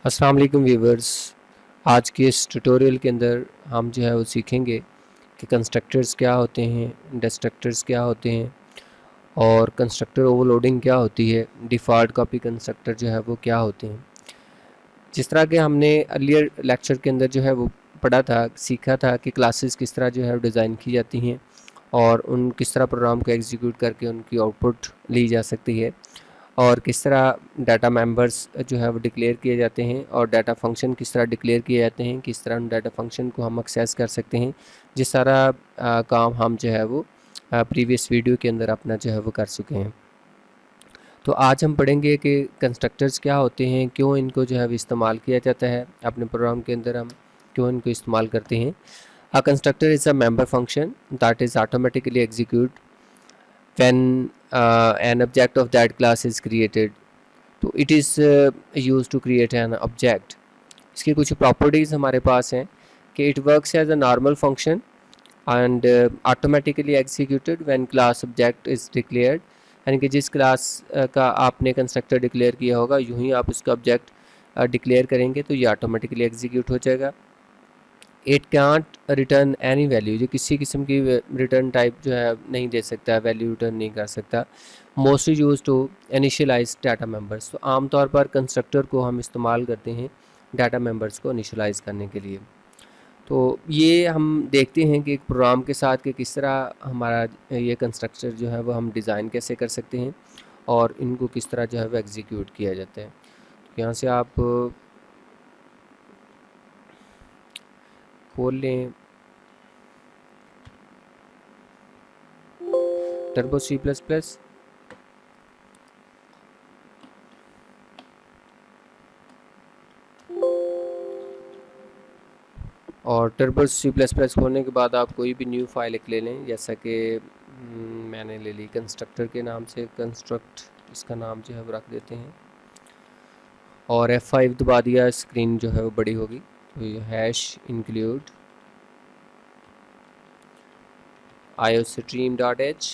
अस्सलाम वालेकुम व्यूवर्स। आज के इस ट्यूटोरियल के अंदर हम जो है वो सीखेंगे कि कंस्ट्रक्टर्स क्या होते हैं, डिस्ट्रक्टर्स क्या होते हैं और कंस्ट्रक्टर ओवरलोडिंग क्या होती है, डिफ़ॉल्ट कॉपी कंस्ट्रक्टर जो है वो क्या होते हैं। जिस तरह के हमने अर्लियर लेक्चर के अंदर जो है वो पढ़ा था, सीखा था कि क्लासेस किस तरह जो है डिज़ाइन की जाती हैं और उन किस तरह प्रोग्राम को एग्जीक्यूट करके उनकी आउटपुट ली जा सकती है और किस तरह डाटा मेंबर्स जो है वो डिक्लेयर किए जाते हैं और डाटा फंक्शन किस तरह डिक्लेयर किए जाते हैं, किस तरह उन डाटा फंक्शन को हम एक्सेस कर सकते हैं। जिस सारा काम हम जो है वो प्रीवियस वीडियो के अंदर अपना जो है वो कर चुके हैं। तो आज हम पढ़ेंगे कि कंस्ट्रक्टर्स क्या होते हैं, क्यों इनको जो है वो इस्तेमाल किया जाता है अपने प्रोग्राम के अंदर, हम क्यों इनको इस्तेमाल करते हैं। अ constructor is a member function that is automatically execute when an object of that class is created. तो it is used to create an object. इसकी कुछ प्रॉपर्टीज़ हमारे पास हैं कि it works as a normal function and automatically executed when class object is declared, यानी कि जिस class का आपने कंस्ट्रक्टर डिक्लेयर किया होगा यूं ही आप उसका ऑब्जेक्ट डिक्लेयर करेंगे तो ये ऑटोमेटिकली एग्जीक्यूट हो जाएगा। It can't return any value, जो किसी किस्म की रिटर्न टाइप जो है नहीं दे सकता, वैल्यू रिटर्न नहीं कर सकता। Mostly use to initialize data members, तो आमतौर पर कंस्ट्रक्टर को हम इस्तेमाल करते हैं डाटा मेंबर्स को इनिशियलाइज करने के लिए। तो ये हम देखते हैं कि एक प्रोग्राम के साथ कि किस तरह हमारा ये कंस्ट्रक्टर जो है वो हम डिज़ाइन कैसे कर सकते हैं और इनको किस तरह जो है वो एग्जीक्यूट किया जाता है। तो यहाँ से आप खोल लें टर्बो सी प्लस प्लस और टर्बो सी प्लस प्लस खोलने के बाद आप कोई भी न्यू फाइल एक ले लें, जैसा कि मैंने ले ली कंस्ट्रक्टर के नाम से, कंस्ट्रक्ट इसका नाम जो है वो रख देते हैं और F5 दबा दिया, स्क्रीन जो है वो बड़ी होगी। तो ये हैश इंक्लूड iostream.h,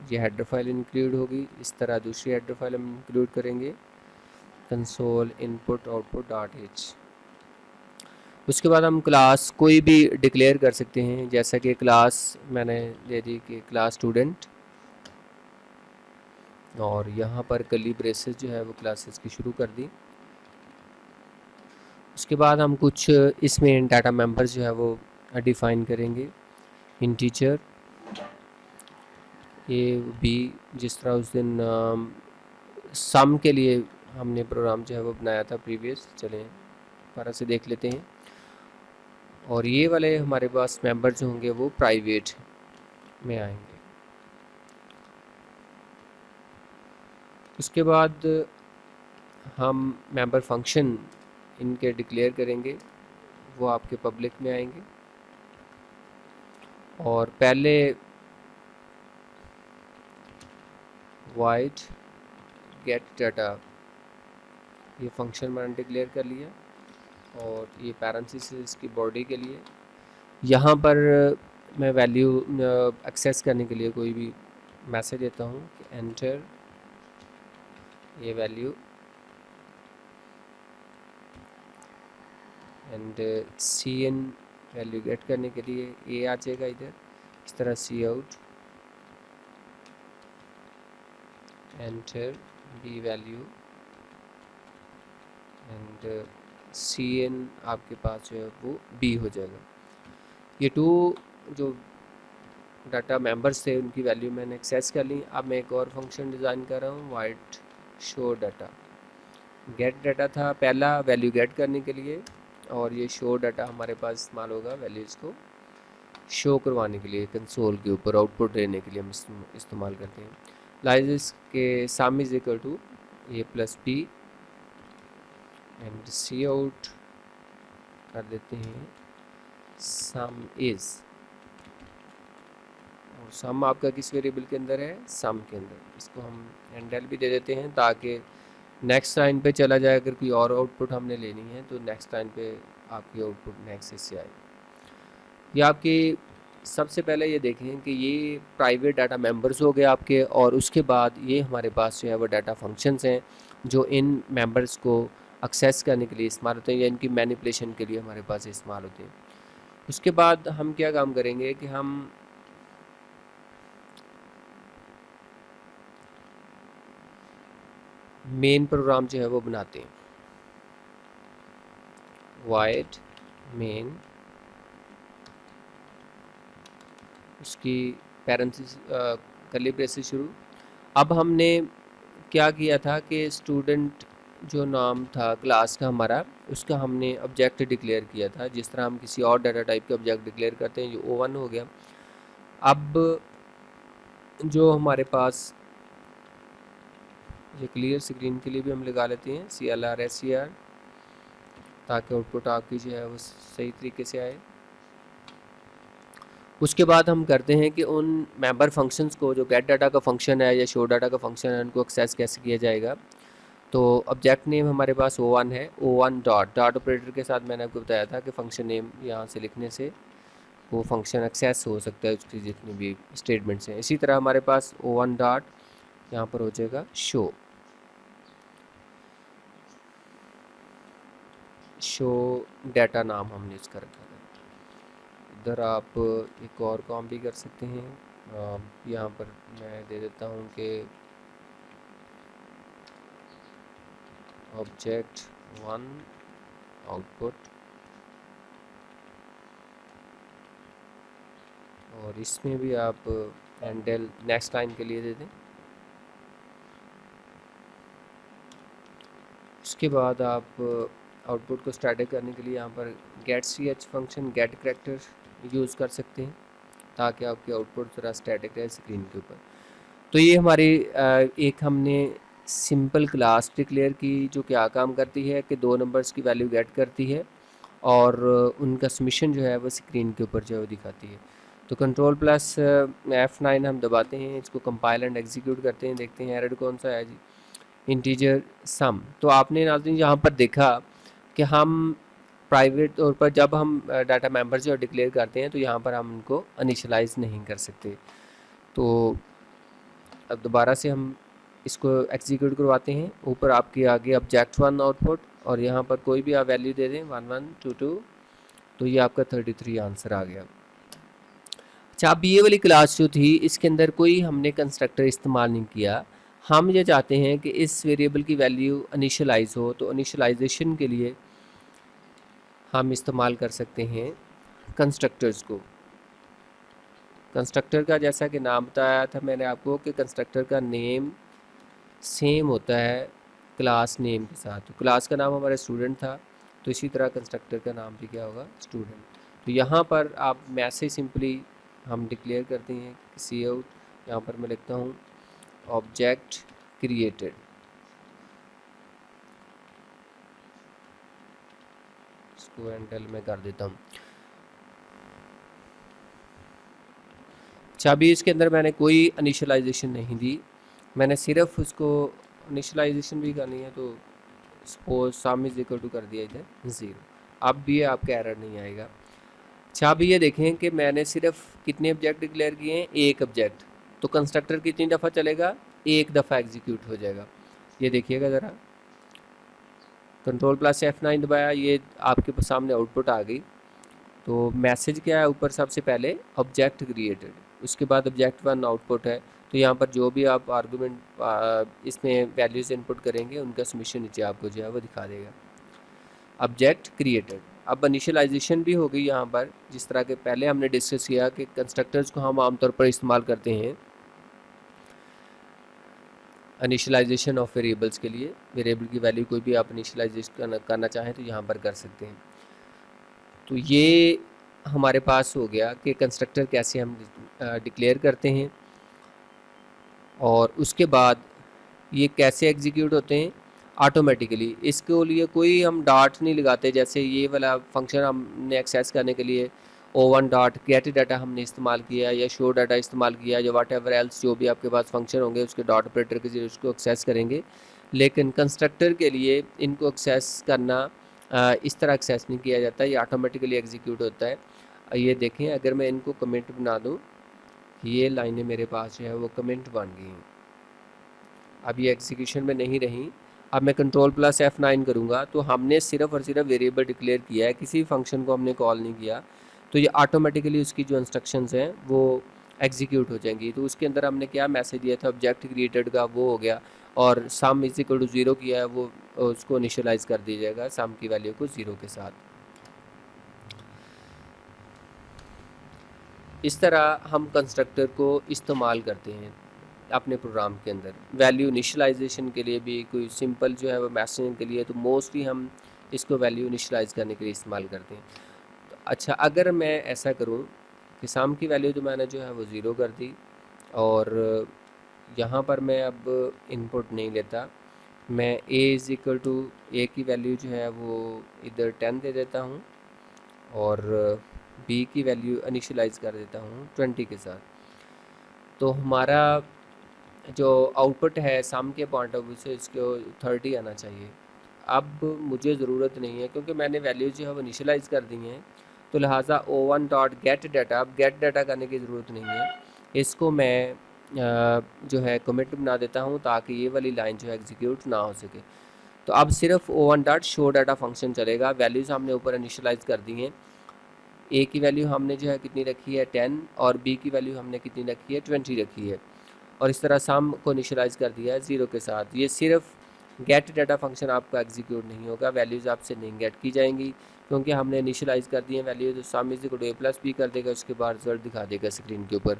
ये हेडर फाइल इंक्लूड होगी। इस तरह दूसरी हेडर फाइल हम इंक्लूड करेंगे console input output dot H. उसके बाद हम क्लास कोई भी डिक्लेयर कर सकते हैं, जैसा कि क्लास मैंने दे दी कि क्लास स्टूडेंट, और यहाँ पर कर्ली ब्रेसेस जो है वो क्लासेस की शुरू कर दी। उसके बाद हम कुछ इसमें डाटा मेंबर्स जो है वो डिफ़ाइन करेंगे। इंटीजर ए बी, जिस तरह उस दिन सम के लिए हमने प्रोग्राम जो है वो बनाया था प्रीवियस, चलें दोबारा से देख लेते हैं। और ये वाले हमारे पास मेंबर जो होंगे वो प्राइवेट में आएंगे। उसके बाद हम मेंबर फंक्शन इनके डिक्लेयर करेंगे, वो आपके पब्लिक में आएंगे। और पहले वाइड गेट डाटा, ये फंक्शन मैंने डिक्लेयर कर लिया और ये पैरेंथेसिस इसकी बॉडी के लिए। यहाँ पर मैं वैल्यू एक्सेस करने के लिए कोई भी मैसेज देता हूँ कि एंटर ये value and C in, value गेट करने के लिए ए आ जाएगा इधर, इस तरह C out enter B value and C in आपके पास जो है वो बी हो जाएगा। ये टू जो डाटा मेंबर्स थे उनकी वैल्यू मैंने एक्सेस कर ली। अब मैं एक और फंक्शन डिज़ाइन कर रहा हूँ, wide show data. Gate data था पहला वैल्यू गेट करने के लिए, और ये शो डाटा हमारे पास इस्तेमाल होगा वैल्यूज़ को शो करवाने के लिए, कंसोल के ऊपर आउटपुट देने के लिए हम इस्तेमाल करते हैं। लाइजेस के sum is equal to A plus B and cout कर देते हैं सम इज़, और सम आपका किस वेरिएबल के अंदर है, सम के अंदर। इसको हम एंडल भी दे देते हैं ताकि नेक्स्ट लाइन पे चला जाए, अगर कोई और आउटपुट हमने लेनी है तो नेक्स्ट लाइन पे आपकी आउटपुट नेक्स्ट से आए। ये आपकी सबसे पहले ये देखें कि ये प्राइवेट डाटा मेंबर्स हो गए आपके, और उसके बाद ये हमारे पास जो है वो डाटा फंक्शंस हैं जो इन मेंबर्स को एक्सेस करने के लिए इस्तेमाल होते हैं या इनकी मैनिपुलेशन के लिए हमारे पास इस्तेमाल होते हैं। उसके बाद हम क्या काम करेंगे कि हम मेन प्रोग्राम जो है वो बनाते हैं। वाइड मेन, उसकी पैरेंथेसिस कर्ली ब्रेस से शुरू। अब हमने क्या किया था कि स्टूडेंट जो नाम था क्लास का हमारा, उसका हमने ऑब्जेक्ट डिक्लेयर किया था, जिस तरह हम किसी और डाटा टाइप के ऑब्जेक्ट डिक्लेयर करते हैं, जो O1 हो गया। अब जो हमारे पास ये क्लियर स्क्रीन के लिए भी हम लगा लेते हैं CLR SCR, ताकि आउटपुट आपकी जो है वो सही तरीके से आए। उसके बाद हम करते हैं कि उन मेंबर फंक्शंस को, जो गेट डाटा का फंक्शन है या शो डाटा का फंक्शन है, उनको एक्सेस कैसे किया जाएगा। तो ऑब्जेक्ट नेम हमारे पास O1 है। O1 डॉट ऑपरेटर के साथ मैंने आपको बताया था कि फंक्शन नेम यहाँ से लिखने से वो फंक्शन एक्सेस हो सकता है, उसकी जितनी भी स्टेटमेंट्स हैं। इसी तरह हमारे पास O1 डॉट यहाँ पर हो जाएगा शो डाटा नाम हमने इसका रखा है। इधर आप एक और काम भी कर सकते हैं। यहाँ पर मैं दे देता हूँ कि ऑब्जेक्ट 1 आउटपुट, और इसमें भी आप हैंडल नेक्स्ट लाइन के लिए दे दें। उसके बाद आप आउटपुट को स्टैटिक करने के लिए यहाँ पर get ch function, get character use कर सकते हैं, ताकि आपकी आउटपुट थोड़ा स्टैटिक रहे स्क्रीन के ऊपर। तो ये हमारी एक हमने सिंपल क्लास डिक्लेयर की, जो क्या काम करती है कि 2 नंबर्स की वैल्यू गेट करती है और उनका सबमिशन जो है वो स्क्रीन के ऊपर जो है वो दिखाती है। तो कंट्रोल+ F9 हम दबाते हैं, इसको कंपाइल एंड एग्जीक्यूट करते हैं, देखते हैं एरर कौन सा है जी। इंटीजर सम। तो आपने नाज़रीन यहाँ पर देखा कि हम प्राइवेट तौर पर जब हम डाटा मेंबर जो डिक्लेयर करते हैं, तो यहाँ पर हम उनको इनिशियलाइज़ नहीं कर सकते। तो अब दोबारा से हम इसको एग्जीक्यूट करवाते हैं। ऊपर आपके आगे ऑब्जेक्ट 1 आउटपुट, और यहाँ पर कोई भी आप वैल्यू दे दें 1 1 2 2, तो ये आपका 33 आंसर आ गया। अच्छा, अब ये वाली क्लास जो थी, इसके अंदर कोई हमने कंस्ट्रक्टर इस्तेमाल नहीं किया। हम ये चाहते हैं कि इस वेरिएबल की वैल्यू इनिशियलाइज़ हो, तो इनिशियलाइजेशन के लिए हम इस्तेमाल कर सकते हैं कंस्ट्रक्टर्स को। कंस्ट्रक्टर का जैसा कि नाम बताया था मैंने आपको कि कंस्ट्रक्टर का नेम सेम होता है क्लास नेम के साथ। तो क्लास का नाम हमारा स्टूडेंट था, तो इसी तरह कंस्ट्रक्टर का नाम भी क्या होगा, स्टूडेंट। तो यहाँ पर आप मैसेज सिंपली हम डिक्लेयर करते हैं सी आउट, यहाँ पर मैं लिखता हूँ ऑब्जेक्ट क्रिएटेड। इसको हैंडल में कर देता हूँ। अच्छा, अभी इसके अंदर मैंने कोई इनिशियलाइजेशन नहीं दी, मैंने सिर्फ उसको इनिशियलाइजेशन भी करनी है, तो suppose sum is equal to कर दिया इधर 0। अब भी आपका एरर नहीं आएगा। अच्छा, अभी ये देखें कि मैंने सिर्फ कितने ऑब्जेक्ट डिक्लेयर किए हैं, एक ऑब्जेक्ट। तो कंस्ट्रक्टर कितनी दफ़ा चलेगा, एक दफ़ा एग्जीक्यूट हो जाएगा। ये देखिएगा ज़रा, कंट्रोल+ F9 दबाया, ये आपके सामने आउटपुट आ गई। तो मैसेज क्या है ऊपर, सबसे पहले ऑब्जेक्ट क्रिएटेड, उसके बाद ऑब्जेक्ट 1 आउटपुट है। तो यहाँ पर जो भी आप आर्गूमेंट इसमें वैल्यूज़ इनपुट करेंगे, उनका सबमिशन नीचे आपको जो है वो दिखा देगा, ऑब्जेक्ट क्रिएटेड। अब इनिशियलाइजेशन भी हो गई यहाँ पर, जिस तरह के पहले हमने डिस्कस किया कि कंस्ट्रक्टर्स को हम आमतौर पर इस्तेमाल करते हैं इनिशियलाइजेशन ऑफ वेरिएबल्स के लिए। वेरिएबल की वैल्यू कोई भी आप इनिशियलाइजेशन करना चाहें तो यहाँ पर कर सकते हैं। तो ये हमारे पास हो गया कि कंस्ट्रक्टर कैसे हम डिक्लेयर करते हैं, और उसके बाद ये कैसे एग्जीक्यूट होते हैं ऑटोमेटिकली। इसके लिए कोई हम डॉट नहीं लगाते, जैसे ये वाला फंक्शन हमने एक्सेस करने के लिए O1 डॉट गेट डाटा हमने इस्तेमाल किया, या शो डाटा इस्तेमाल किया, या वाट एवर एल्स जो भी आपके पास फंक्शन होंगे उसके डॉट ऑपरेटर के जरिए उसको एक्सेस करेंगे। लेकिन कंस्ट्रक्टर के लिए इनको एक्सेस करना इस तरह एक्सेस नहीं किया जाता, ये ऑटोमेटिकली एग्जीक्यूट होता है। ये देखें, अगर मैं इनको कमेंट बना दूँ, ये लाइनें मेरे पास जो है वो कमेंट बन गई हैं, अब ये एग्जीक्यूशन में नहीं रही। अब मैं कंट्रोल प्लस F9 करूँगा तो हमने सिर्फ और सिर्फ वेरिएबल डिक्लेयर किया है, किसी फंक्शन को हमने कॉल नहीं किया, तो ये ऑटोमेटिकली उसकी जो इंस्ट्रक्शंस हैं वो एग्जीक्यूट हो जाएंगी। तो उसके अंदर हमने क्या मैसेज दिया था ऑब्जेक्ट क्रिएटेड का, वो हो गया, और सम इज इक्वल टू 0 किया है, वो उसको इनिशियलाइज कर दिया जाएगा सम की वैल्यू को 0 के साथ। इस तरह हम कंस्ट्रक्टर को इस्तेमाल करते हैं अपने प्रोग्राम के अंदर। वैल्यू इनिशियलाइजेशन के लिए भी, कोई सिंपल जो है वो मैसेजिंग के लिए, तो मोस्टली हम इसको वैल्यू इनिशियलाइज करने के लिए इस्तेमाल करते हैं। तो अच्छा, अगर मैं ऐसा करूं कि सम की वैल्यू तो मैंने जो है वो 0 कर दी, और यहाँ पर मैं अब इनपुट नहीं लेता, मैं a इज़ इक्वल टू ए की वैल्यू जो है वो इधर 10 दे देता हूँ, और b की वैल्यू इनिशियलाइज कर देता हूँ 20 के साथ। तो हमारा जो आउटपुट है सम के पॉइंट ऑफ व्यू से इसको 30 आना चाहिए। अब मुझे ज़रूरत नहीं है क्योंकि मैंने वैल्यू जो है वो इनिशियलाइज़ कर दी हैं, तो लिहाजा O1 डॉट गेट डाटा, अब गेट डाटा करने की ज़रूरत नहीं है। इसको मैं जो है कमिट बना देता हूँ ताकि ये वाली लाइन जो है एग्जीक्यूट ना हो सके। तो अब सिर्फ O1 dot show data function चलेगा। वैल्यूज़ हमने ऊपर इनिशियलाइज़ कर दी हैं। ए की वैल्यू हमने जो है कितनी रखी है 10, और बी की वैल्यू हमने कितनी रखी है 20 रखी है, और इस तरह सम को इनिशियलाइज़ कर दिया है 0 के साथ। ये सिर्फ गेट डाटा फंक्शन आपका एग्जीक्यूट नहीं होगा, वैल्यूज़ आपसे नहीं गेट की जाएंगी क्योंकि हमने इनिशियलाइज़ कर दी है वैल्यू। तो sum is equal to A plus B कर देगा, उसके बाद रिजल्ट दिखा देगा स्क्रीन के ऊपर।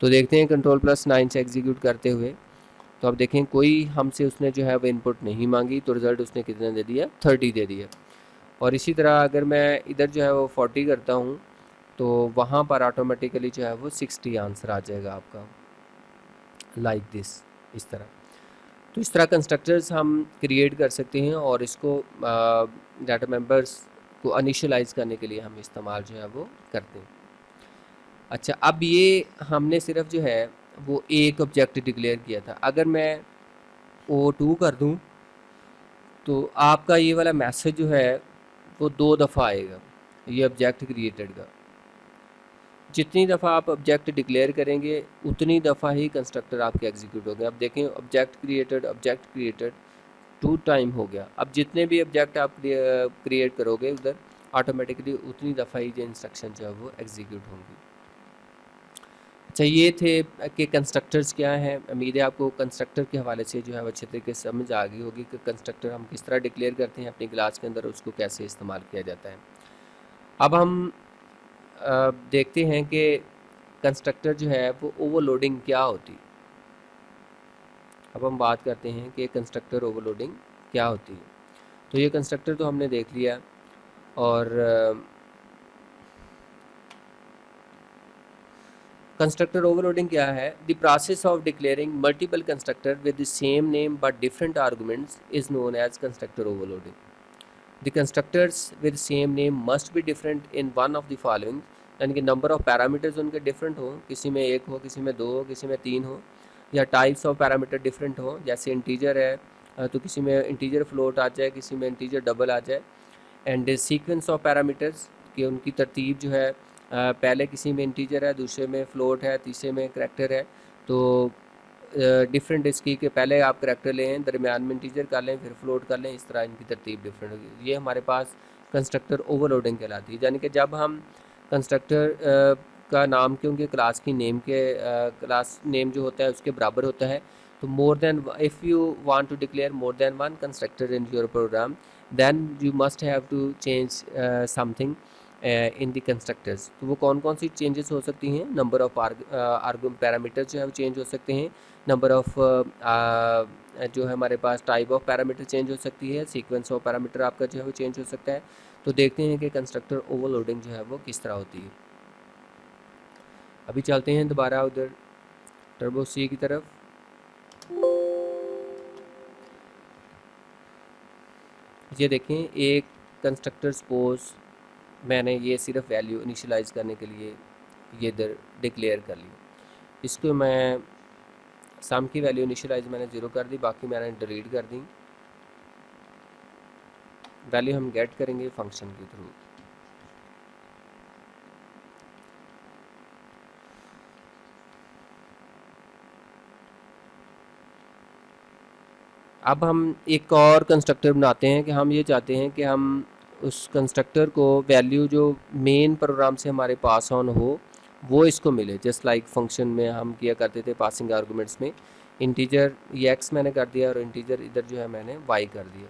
तो देखते हैं कंट्रोल प्लस 9 से एग्जीक्यूट करते हुए, तो अब देखें कोई हमसे उसने जो है वो इनपुट नहीं मांगी, तो रिज़ल्ट उसने कितना दे दिया 30 दे दिया। और इसी तरह अगर मैं इधर जो है वो 40 करता हूँ तो वहाँ पर ऑटोमेटिकली जो है वो 60 आंसर आ जाएगा आपका, लाइक दिस, इस तरह। तो इस तरह कंस्ट्रक्टर्स हम क्रिएट कर सकते हैं और इसको डाटा मेंबर्स को इनिशियलाइज़ करने के लिए हम इस्तेमाल जो है वो करते हैं। अच्छा, अब ये हमने सिर्फ जो है वो एक ऑब्जेक्ट डिक्लेयर किया था। अगर मैं O2 कर दूं तो आपका ये वाला मैसेज जो है वो 2 दफ़ा आएगा, ये ऑब्जेक्ट क्रिएटेड का। जितनी दफ़ा आप ऑब्जेक्ट डिक्लेयर करेंगे उतनी दफ़ा ही कंस्ट्रक्टर आपके एग्जीक्यूट होंगे। अब देखें ऑब्जेक्ट क्रिएटेड 2 टाइम हो गया। अब जितने भी ऑब्जेक्ट आप क्रिएट करोगे उधर ऑटोमेटिकली उतनी दफ़ा ही जो इंस्ट्रक्शन जो है वो एग्जीक्यूट होंगी। अच्छा, ये थे कि कंस्ट्रक्टर्स क्या हैं। उम्मीद है आपको कंस्ट्रक्टर के हवाले से जो है वो अच्छे तरीके से समझ आ गई होगी कि कंस्ट्रक्टर हम किस तरह डिक्लेयर करते हैं अपनी क्लास के अंदर, उसको कैसे इस्तेमाल किया जाता है। अब हम देखते हैं कि कंस्ट्रक्टर जो है वो ओवरलोडिंग क्या होती है। अब हम बात करते हैं कि कंस्ट्रक्टर ओवरलोडिंग क्या होती है। तो ये कंस्ट्रक्टर तो हमने देख लिया, और कंस्ट्रक्टर ओवरलोडिंग क्या है? The process of declaring multiple constructor with the same name but different arguments is known as constructor overloading. The constructors with same name must be different in one of the following, यानी कि number of parameters उनके different हो, किसी में 1 हो, किसी में 2 हो, किसी में 3 हो, या टाइप्स ऑफ पैरामीटर डिफरेंट हो, जैसे इंटीजर है तो किसी में इंटीजर फ्लोट आ जाए, किसी में इंटीजर डबल आ जाए। एंड सीक्वेंस ऑफ पैरामीटर्स कि उनकी तरतीब जो है पहले किसी में इंटीजर है, दूसरे में फ्लोट है, तीसरे में करैक्टर है, तो डिफरेंट इसकी कि पहले आप करैक्टर लें, दरमियान में इंटीजर कर लें, फिर फ्लोट कर लें, इस तरह इनकी तरतीब डिफरेंट होगी। ये हमारे पास कंस्ट्रक्टर ओवरलोडिंग कहलाती है, यानी कि जब हम कंस्ट्रक्टर का नाम क्योंकि क्लास की नेम के क्लास नेम जो होता है उसके बराबर होता है, तो more than, if you want to declare more than one constructor in your program, then you must have to change something in the constructors. तो वो कौन कौन सी चेंजेस हो सकती हैं? नंबर ऑफ आर्गुम पैरामीटर जो है वो चेंज हो सकते हैं, नंबर ऑफ जो है हमारे पास टाइप ऑफ पैरामीटर चेंज हो सकती है, सीक्वेंस ऑफ पैरामीटर आपका जो है वो चेंज हो सकता है। तो देखते हैं कि कंस्ट्रक्टर ओवरलोडिंग जो है वो किस तरह होती है। अभी चलते हैं दोबारा उधर टर्बो सी की तरफ। ये देखें, एक कंस्ट्रक्टर सपोज मैंने ये सिर्फ वैल्यू इनिशियलाइज़ करने के लिए ये इधर डिक्लेयर कर ली। इसको मैं सम की वैल्यू इनिशियलाइज मैंने 0 कर दी, बाकी मैंने डिलीट कर दी। वैल्यू हम गेट करेंगे फंक्शन के थ्रू। अब हम एक और कंस्ट्रक्टर बनाते हैं कि हम ये चाहते हैं कि हम उस कंस्ट्रक्टर को वैल्यू जो मेन प्रोग्राम से हमारे पास ऑन हो वो इसको मिले। जस्ट लाइक फंक्शन में हम किया करते थे पासिंग आर्गूमेंट्स में, इंटीजर ये एक्स मैंने कर दिया और इंटीजर इधर जो है मैंने वाई कर दिया।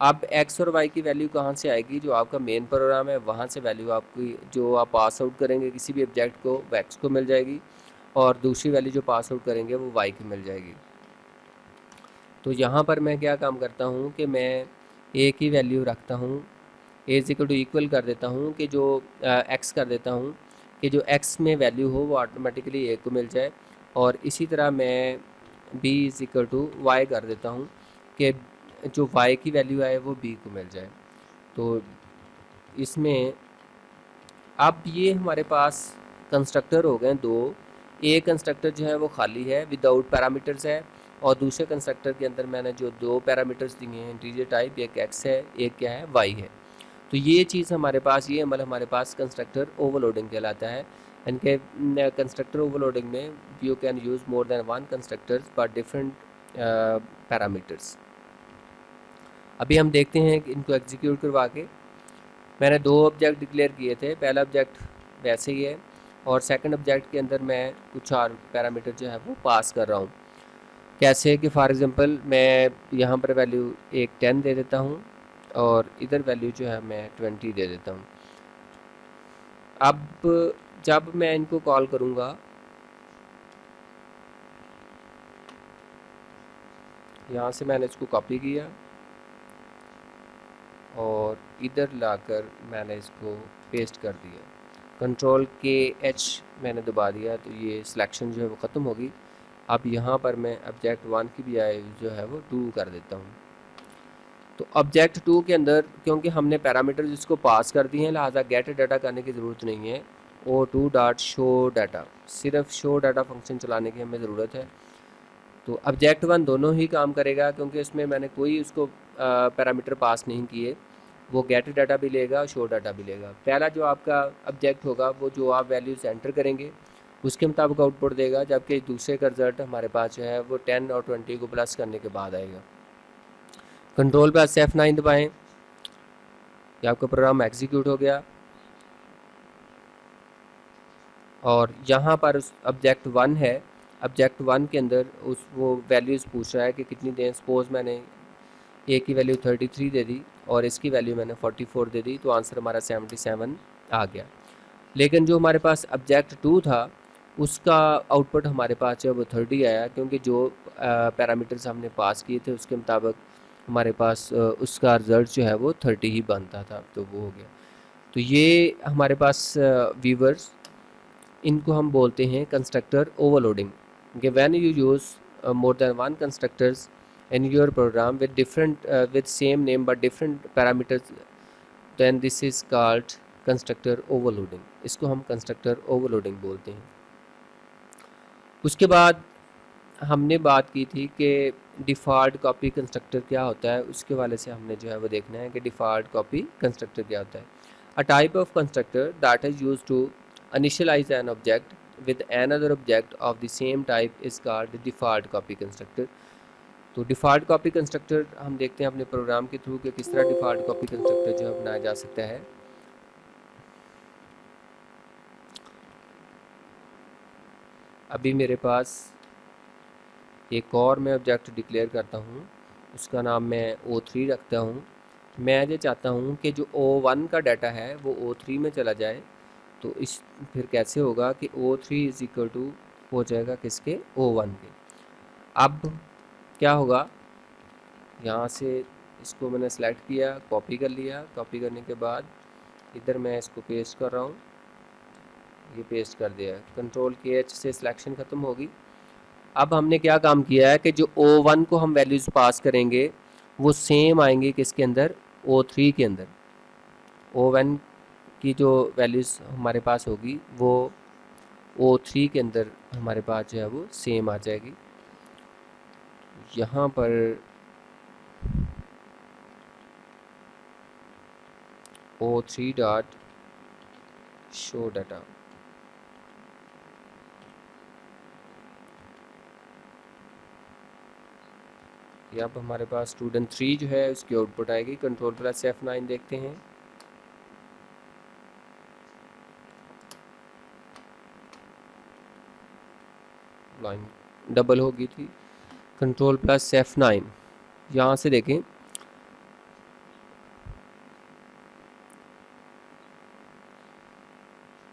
अब एक्स और वाई की वैल्यू कहाँ से आएगी? जो आपका मेन प्रोग्राम है वहाँ से वैल्यू आपकी जो आप पास आउट करेंगे किसी भी ऑब्जेक्ट को वो एक्स को मिल जाएगी, और दूसरी वैल्यू जो पास आउट करेंगे वो वाई की मिल जाएगी। तो यहाँ पर मैं क्या काम करता हूँ कि मैं ए की वैल्यू रखता हूँ, ए इज इक्वल टू इक्वल कर देता हूँ कि जो एक्स कर देता हूँ कि जो एक्स में वैल्यू हो वो ऑटोमेटिकली ए को मिल जाए, और इसी तरह मैं B is equal to Y कर देता हूँ कि जो वाई की वैल्यू आए वो बी को मिल जाए। तो इसमें अब ये हमारे पास कंस्ट्रक्टर हो गए दो। एक कंस्ट्रक्टर जो है वो खाली है, विदाउट पैरामीटर्स है, और दूसरे कंस्ट्रक्टर के अंदर मैंने जो दो पैरामीटर्स दिए हैं इंटीजर टाइप, एक एक्स है एक क्या है वाई है। तो ये चीज़ हमारे पास, ये अमल हमारे पास कंस्ट्रक्टर ओवरलोडिंग कहलाता है। इनके कंस्ट्रक्टर ओवरलोडिंग में you can use more than one constructors but different parameters. अभी हम देखते हैं कि इनको एग्जीक्यूट करवा के। मैंने दो ऑब्जेक्ट डिक्लेयर किए थे, पहला ऑब्जेक्ट वैसे ही है और सेकंड ऑब्जेक्ट के अंदर मैं कुछ और पैरामीटर जो है वो पास कर रहा हूँ। कैसे कि फॉर एग्जांपल मैं यहाँ पर वैल्यू एक 10 दे देता हूँ और इधर वैल्यू जो है मैं 20 दे देता हूँ। अब जब मैं इनको कॉल करूँगा, यहाँ से मैंने इसको कॉपी किया और इधर लाकर मैंने इसको पेस्ट कर दिया, कंट्रोल के एच मैंने दबा दिया तो ये सिलेक्शन जो है वो ख़त्म होगी। अब यहाँ पर मैं ऑब्जेक्ट 1 की बजाय जो है वो 2 कर देता हूँ। तो ऑब्जेक्ट 2 के अंदर क्योंकि हमने पैरामीटर जिसको पास कर दिए हैं लिहाजा गेट डाटा करने की ज़रूरत नहीं है, O two dot show data, सिर्फ शो डाटा फंक्शन चलाने की हमें ज़रूरत है। तो ऑब्जेक्ट 1 दोनों ही काम करेगा क्योंकि इसमें मैंने कोई उसको पैरामीटर पास नहीं किए, वो गेट डाटा भी लेगा शो डाटा भी लेगा। पहला जो आपका ऑब्जेक्ट होगा वो जो आप वैल्यूज एंटर करेंगे उसके मुताबिक आउटपुट देगा, जबकि दूसरे का रिजल्ट हमारे पास जो है वो 10 और 20 को प्लस करने के बाद आएगा। कंट्रोल पे F9 दबाएं, ये आपका प्रोग्राम एग्जीक्यूट हो गया और यहाँ पर ऑब्जेक्ट 1 है, ऑब्जेक्ट 1 के अंदर उस वो वैल्यूज़ पूछ रहा है कि कितनी दें। सपोज़ मैंने ए की वैल्यू 33 दे दी और इसकी वैल्यू मैंने 44 दे दी तो आंसर हमारा 77 आ गया। लेकिन जो हमारे पास ऑब्जेक्ट 2 था उसका आउटपुट हमारे पास जो वो 30 आया, क्योंकि जो पैरामीटर्स हमने पास किए थे उसके मुताबिक हमारे पास उसका रिज़ल्ट जो है वो 30 ही बनता था, तो वो हो गया। तो ये हमारे पास व्यूवर्स, इनको हम बोलते हैं कंस्ट्रक्टर ओवरलोडिंग। कि when you use more than one constructors in your program with different with same name but different parameters, then this is called constructor overloading। इसको हम constructor overloading बोलते हैं। उसके बाद हमने बात की थी कि डिफ़ॉल्ट कॉपी कंस्ट्रक्टर क्या होता है, उसके वाले से हमने जो है वो देखना है कि डिफ़ॉल्ट कॉपी कंस्ट्रक्टर क्या होता है। A type of constructor that is used to initialize an object with another object of the same type is called default copy constructor। तो डिफ़ॉल्ट कॉपी कंस्ट्रक्टर हम देखते हैं अपने प्रोग्राम के थ्रू कि किस तरह डिफ़ॉल्ट कॉपी कंस्ट्रक्टर जो है बनाया जा सकता है। अभी मेरे पास एक और मैं ऑब्जेक्ट डिक्लेयर करता हूँ, उसका नाम मैं O3 रखता हूँ। मैं ये चाहता हूँ कि जो O1 का डाटा है वो O3 में चला जाए। तो इस फिर कैसे होगा कि O3 इज़ इक्वल टू हो जाएगा किसके, O1 के। अब क्या होगा, यहाँ से इसको मैंने सेलेक्ट किया, कॉपी कर लिया, कॉपी करने के बाद इधर मैं इसको पेस्ट कर रहा हूँ, ये पेस्ट कर दिया। कंट्रोल के एच से सिलेक्शन ख़त्म होगी। अब हमने क्या काम किया है कि जो O1 को हम वैल्यूज़ पास करेंगे वो सेम आएंगे किसके अंदर, O3 के अंदर। O1 की जो वैल्यूज़ हमारे पास होगी वो O3 के अंदर हमारे पास जो है वो सेम आ जाएगी। यहाँ पर O3 डॉट शो डाटा, ये अब हमारे पास स्टूडेंट 3 जो है उसकी आउटपुट आएगी। कंट्रोल प्लस F9 देखते हैं। लाइन डबल हो गई थी। कंट्रोल प्लस F9, यहाँ से देखें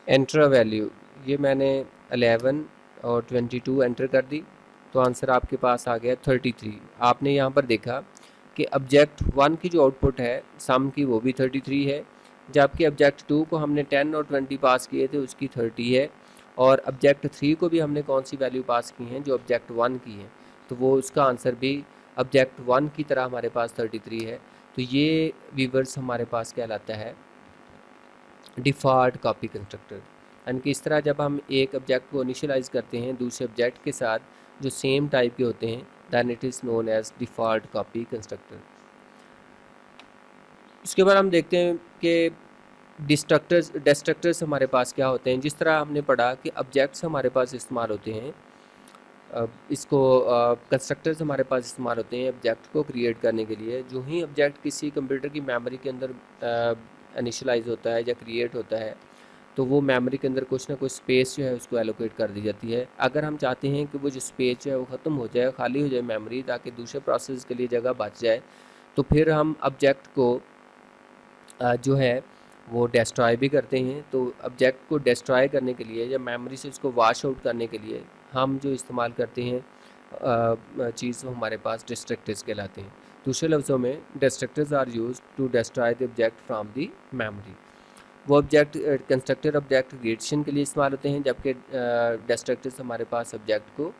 एंटर वैल्यू, ये मैंने 11 और 22 एंटर कर दी तो आंसर आपके पास आ गया 33। आपने यहाँ पर देखा कि ऑब्जेक्ट 1 की जो आउटपुट है सम की वो भी 33 है, जबकि ऑब्जेक्ट 2 को हमने 10 और 20 पास किए थे उसकी 30 है, और ऑब्जेक्ट 3 को भी हमने कौन सी वैल्यू पास की हैं जो ऑब्जेक्ट 1 की है, तो वो उसका आंसर भी ऑब्जेक्ट 1 की तरह हमारे पास 33 है। तो ये व्यूअर्स हमारे पास कहलाता है डिफ़ॉल्ट कॉपी कंस्ट्रक्टर। यानी कि इस तरह जब हम एक ऑब्जेक्ट को इनिशियलाइज़ करते हैं दूसरे ऑब्जेक्ट के साथ जो सेम टाइप के होते हैं, then it is known as default copy constructor. इसके बाद हम देखते हैं कि डिस्ट्रक्टर्स हमारे पास क्या होते हैं। जिस तरह हमने पढ़ा कि ऑब्जेक्ट्स हमारे पास इस्तेमाल होते हैं, इसको कंस्ट्रक्टर्स हमारे पास इस्तेमाल होते हैं ऑब्जेक्ट को क्रिएट करने के लिए। जो ही ऑब्जेक्ट किसी कंप्यूटर की मेमोरी के अंदर इनिशियलाइज़ होता है या क्रिएट होता है तो वो मेमोरी के अंदर कुछ ना कुछ स्पेस जो है उसको एलोकेट कर दी जाती है। अगर हम चाहते हैं कि वो जो स्पेस जो है वो ख़त्म हो जाए, खाली हो जाए मेमोरी, ताकि दूसरे प्रोसेस के लिए जगह बच जाए, तो फिर हम ऑब्जेक्ट को जो है वो डिस्ट्रॉय भी करते हैं। तो ऑब्जेक्ट को डिस्ट्रॉय करने के लिए या मेमोरी से उसको वॉश आउट करने के लिए हम जो इस्तेमाल करते हैं चीज़ वो हमारे पास डिस्ट्रक्टर्स कहलाते हैं। दूसरे लफ्ज़ों में destructors are used to destroy the object from the memory. वो ऑब्जेक्ट कंस्ट्रक्टर ऑब्जेक्ट क्रिएशन के लिए इस्तेमाल होते हैं, जबकि डिस्ट्रक्टर्स हमारे पास ऑब्जेक्ट को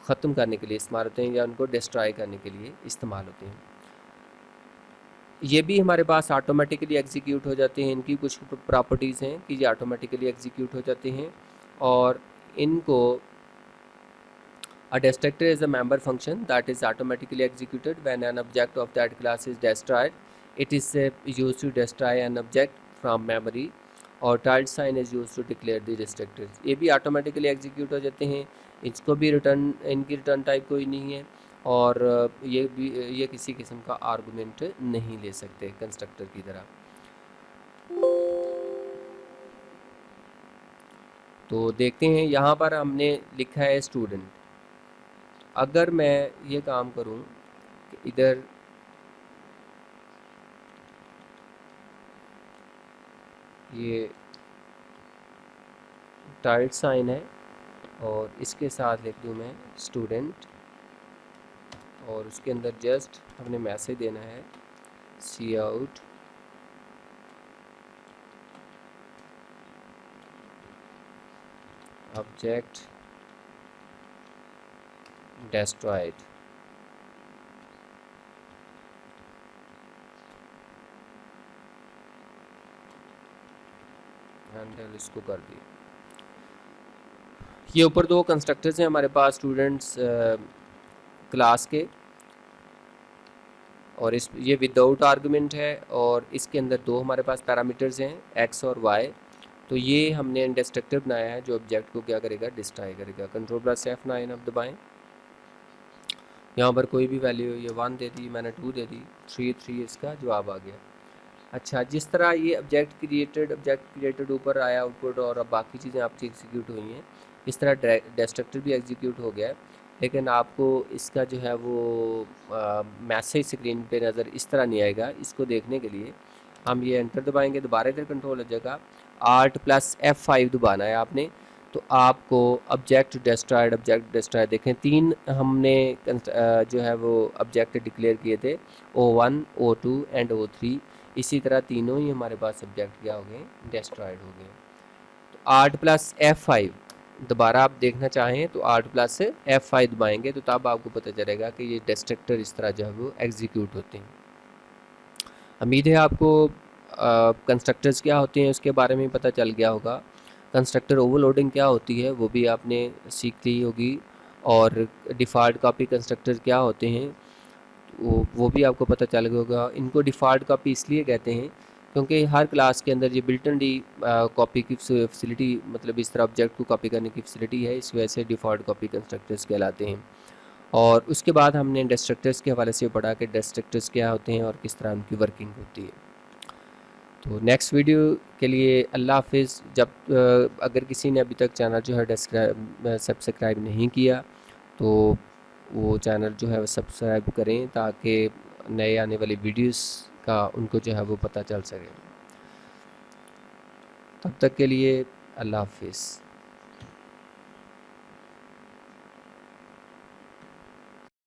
ख़त्म करने के लिए इस्तेमाल होते हैं या उनको डिस्ट्रॉय करने के लिए इस्तेमाल होते हैं। ये भी हमारे पास ऑटोमेटिकली एग्जीक्यूट हो जाते हैं। इनकी कुछ प्रॉपर्टीज़ हैं कि ये ऑटोमेटिकली एग्जीक्यूट हो जाते हैं, और इनको A destructor is a member function that is automatically executed when an object of that class is destroyed. It is used to destroy an object from memory, और tilde sign is used to declare the destructors। ये भी automatically execute हो जाते हैं। इसको भी return, इनकी return type कोई नहीं है, और ये किसी किस्म का आर्गूमेंट नहीं ले सकते कंस्ट्रक्टर की तरह। तो देखते हैं यहाँ पर हमने लिखा है स्टूडेंट। अगर मैं ये काम करूं कि इधर ये टाइल्ड साइन है और इसके साथ लिख दूं मैं स्टूडेंट, और उसके अंदर जस्ट हमने मैसेज देना है सी आउट ऑब्जेक्ट destroyed। हैंडल इसको कर दिया। ये ऊपर दो कंस्ट्रक्टर्स हैं हमारे पास स्टूडेंट्स क्लास के, और ये विदाउट आर्गुमेंट है, और इसके अंदर दो हमारे पास पैरामीटर्स हैं x और y। तो ये हमने डिस्ट्रक्टर बनाया है जो ऑब्जेक्ट को क्या करेगा, डिस्ट्रॉय करेगा। कंट्रोल प्लस F9 अब दबाएं। यहाँ पर कोई भी वैल्यू, ये 1 दे दी मैंने, 2 दे दी, 3 इसका जवाब आ गया। अच्छा, जिस तरह ये ऑब्जेक्ट क्रिएटेड ऊपर आया आउटपुट, और अब बाकी चीज़ें आपकी एग्जीक्यूट हुई हैं, इस तरह डिस्ट्रक्टर भी एग्जीक्यूट हो गया है। लेकिन आपको इसका जो है वो मैसेज स्क्रीन पे नज़र इस तरह नहीं आएगा। इसको देखने के लिए हम ये एंटर दबाएंगे, दोबारा इधर कंट्रोल हो जाएगा, Alt + F5 दबाना है आपने। तो आपको ऑब्जेक्ट डिस्ट्रॉयड देखें, 3 हमने जो है वो ऑब्जेक्ट डिक्लेयर किए थे, O1, O2 एंड O3। इसी तरह तीनों ही हमारे पास सब्जेक्ट क्या हो गए, डिस्ट्रॉयड हो गए। तो Alt + F5 दोबारा आप देखना चाहें तो Alt + F5 दबाएंगे तो तब आपको पता चलेगा कि ये डिस्ट्रक्टर इस तरह जो है वो एग्जीक्यूट होते हैं। उम्मीद है आपको कंस्ट्रक्टर्स क्या होते हैं उसके बारे में पता चल गया होगा। कंस्ट्रक्टर ओवरलोडिंग क्या होती है वो भी आपने सीख ली होगी, और डिफ़ॉल्ट कॉपी कंस्ट्रक्टर क्या होते हैं वो भी आपको पता चल गया होगा। इनको डिफ़ॉल्ट कॉपी इसलिए कहते हैं क्योंकि हर क्लास के अंदर ये बिल्टन डी कॉपी की फैसिलिटी, मतलब इस तरह ऑब्जेक्ट को कॉपी करने की फैसिलिटी है, इस वजह से डिफ़ॉल्ट कॉपी कंस्ट्रक्टर्स कहलाते हैं। और उसके बाद हमने डिस्ट्रक्टर्स के हवाले से पढ़ा कि डिस्ट्रक्टर्स क्या होते हैं और किस तरह उनकी वर्किंग होती है। तो नेक्स्ट वीडियो के लिए अल्लाह हाफिज़। अगर किसी ने अभी तक चैनल जो है सब्सक्राइब नहीं किया तो वो चैनल जो है वो सब्सक्राइब करें ताकि नए आने वाली वीडियोस का उनको जो है वो पता चल सके। तब तक के लिए अल्लाह हाफिज़।